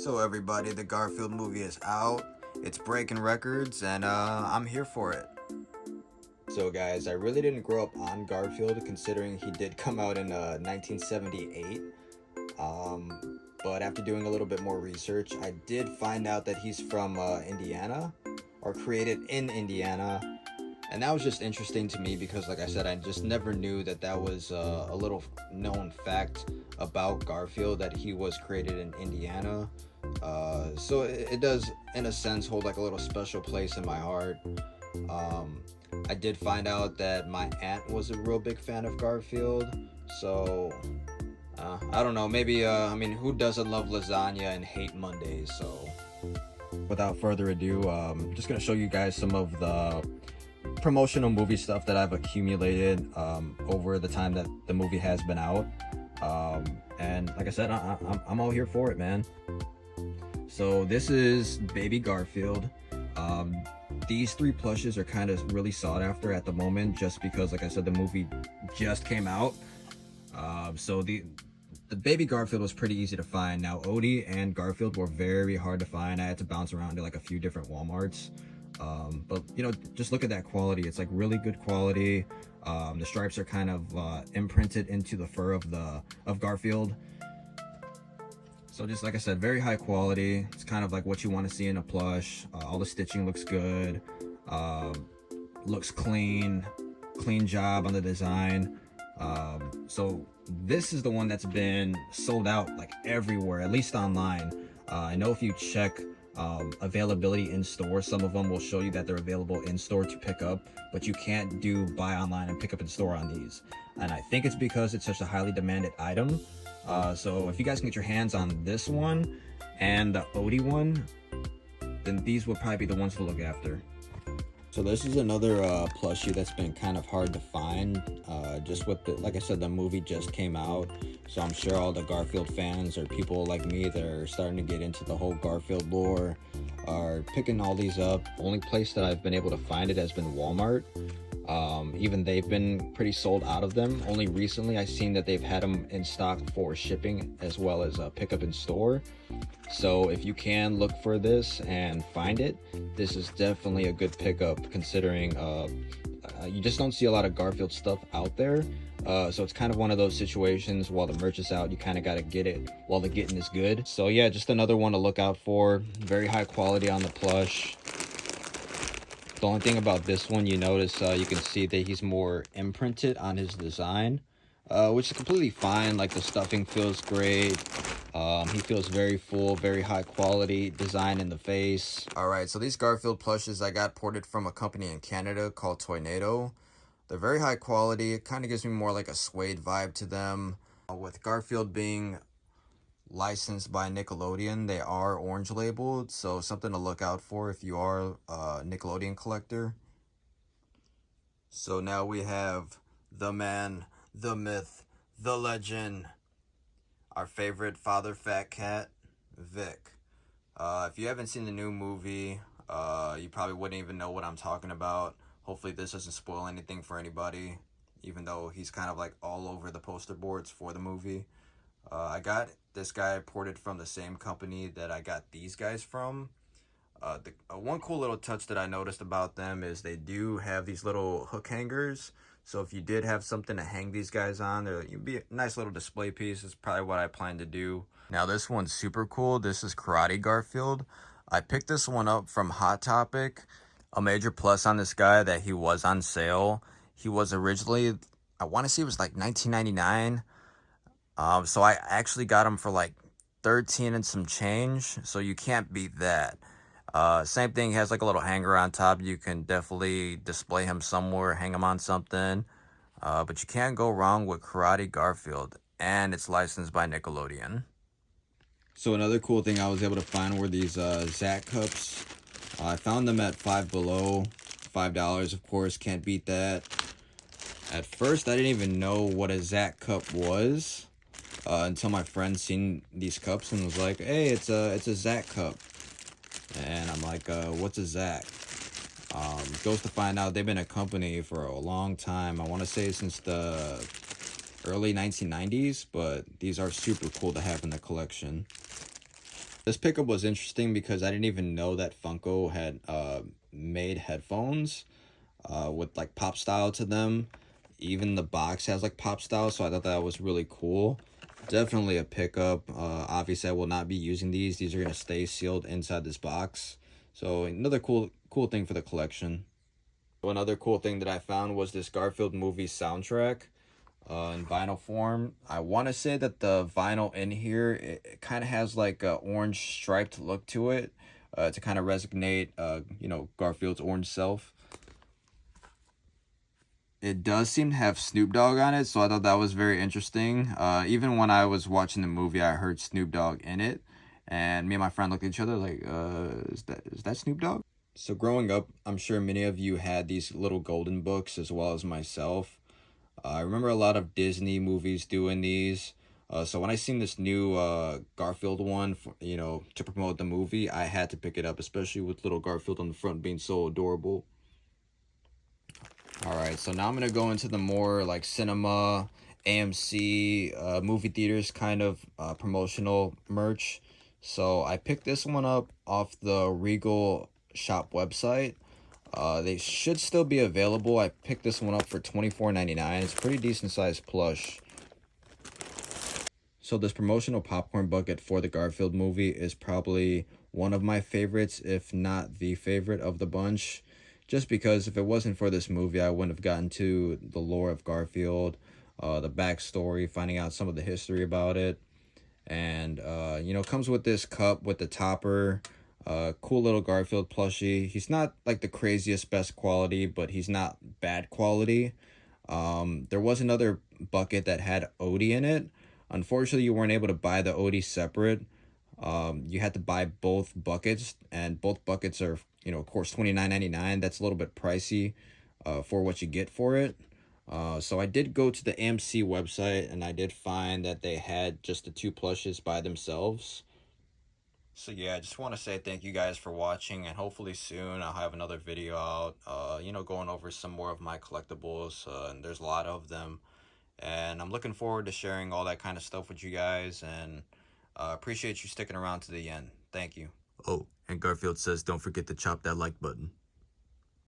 So everybody, the Garfield movie is out. It's breaking records, and I'm here for it. So guys, I really didn't grow up on Garfield, considering he did come out in 1978. But after doing a little bit more research, I did find out that he's from Indiana, or created in Indiana. And that was just interesting to me because, like I said, I just never knew that that was a little known fact about Garfield, that he was created in Indiana. So it does, in a sense, hold like a little special place in my heart. I did find out that my aunt was a real big fan of Garfield. So I don't know. Maybe I mean, who doesn't love lasagna and hate Mondays? So without further ado, I'm just gonna show you guys some of the promotional movie stuff that I've accumulated over the time that the movie has been out. And like I said, I'm all here for it, man. So this is Baby Garfield. These three plushes are kind of really sought after at the moment, just because, like I said, the movie just came out. So the Baby Garfield was pretty easy to find. Now Odie and Garfield were very hard to find. I had to bounce around to like a few different Walmarts. But you know, just look at that quality. It's like really good quality. The stripes are kind of imprinted into the fur of Garfield. So just like I said, very high quality. It's kind of like what you want to see in a plush. All the stitching looks good. Looks clean job on the design. So this is the one that's been sold out like everywhere, at least online. I know if you check availability in store, some of them will show you that they're available in store to pick up, but you can't do buy online and pick up in store on these. And I think it's because it's such a highly demanded item. So if you guys can get your hands on this one and the Odie one, then these will probably be the ones to look after. So this is another plushie that's been kind of hard to find, just with the, like I said, the movie just came out, so I'm sure all the Garfield fans or people like me that are starting to get into the whole Garfield lore are picking all these up. The only place that I've been able to find it has been Walmart. Even they've been pretty sold out of them. Only recently I've seen that they've had them in stock for shipping as well as pickup in store. So if you can look for this and find it, this is definitely a good pickup, considering you just don't see a lot of Garfield stuff out there. So it's kind of one of those situations, while the merch is out, you kind of got to get it while the getting is good. So yeah, just another one to look out for. Very high quality on the plush. The only thing about this one, you notice you can see that he's more imprinted on his design, which is completely fine. Like, the stuffing feels great. He feels very full, very high quality design in the face. All right, so these Garfield plushes I got ported from a company in Canada called Toynado. They're very high quality. It kind of gives me more like a suede vibe to them. With Garfield being licensed by Nickelodeon, they are orange labeled, so something to look out for if you are a Nickelodeon collector. So now we have the man, the myth, the legend, our favorite father fat cat, Vic. If you haven't seen the new movie, you probably wouldn't even know what I'm talking about. Hopefully this doesn't spoil anything for anybody, even though he's kind of like all over the poster boards for the movie. I got this guy ported from the same company that I got these guys from. One cool little touch that I noticed about them is they do have these little hook hangers. So if you did have something to hang these guys on, you'd be a nice little display piece. It's probably what I plan to do. Now this one's super cool. This is Karate Garfield. I picked this one up from Hot Topic. A major plus on this guy that he was on sale. He was originally, I want to say it was like $19.99. So I actually got him for like 13 and some change, so you can't beat that. Same thing, has like a little hanger on top. You can definitely display him somewhere, hang him on something. But you can't go wrong with Karate Garfield, and it's licensed by Nickelodeon. So another cool thing I was able to find were these Zach cups. I found them at Five Below, $5, of course, can't beat that. At first, I didn't even know what a Zach cup was. Until my friend seen these cups and was like, "Hey, it's a Zach cup," and I'm like, "What's a Zach?" Goes to find out they've been a company for a long time. I want to say since the early 1990s, but these are super cool to have in the collection. This pickup was interesting because I didn't even know that Funko had made headphones with like pop style to them. Even the box has like pop style, so I thought that was really cool. Definitely a pickup. Obviously, I will not be using these. These are gonna stay sealed inside this box. So another cool thing for the collection. Another cool thing that I found was this Garfield movie soundtrack in vinyl form. I want to say that the vinyl in here, it kind of has like a orange striped look to it to kind of resonate, Garfield's orange self. It does seem to have Snoop Dogg on it, so I thought that was very interesting. Even when I was watching the movie, I heard Snoop Dogg in it, and me and my friend looked at each other like, is that Snoop Dogg? So growing up, I'm sure many of you had these little golden books as well as myself. I remember a lot of Disney movies doing these. So when I seen this new Garfield one, for, to promote the movie, I had to pick it up, especially with little Garfield on the front being so adorable. All right, so now I'm gonna go into the more like cinema, AMC, movie theaters kind of promotional merch. So I picked this one up off the Regal shop website. They should still be available. I picked this one up for $24.99. It's pretty decent sized plush. So this promotional popcorn bucket for the Garfield movie is probably one of my favorites, if not the favorite of the bunch. Just because if it wasn't for this movie, I wouldn't have gotten to the lore of Garfield, the backstory, finding out some of the history about it. And, comes with this cup with the topper. Cool little Garfield plushie. He's not like the craziest best quality, but he's not bad quality. There was another bucket that had Odie in it. Unfortunately, you weren't able to buy the Odie separate. You had to buy both buckets, and both buckets are, of course, $29.99. That's a little bit pricey for what you get for it. So I did go to the AMC website, and I did find that they had just the two plushes by themselves. So yeah, I just want to say thank you guys for watching, and hopefully soon I'll have another video out, going over some more of my collectibles, and there's a lot of them. And I'm looking forward to sharing all that kind of stuff with you guys, and appreciate you sticking around to the end. Thank you. Oh, and Garfield says don't forget to chop that like button.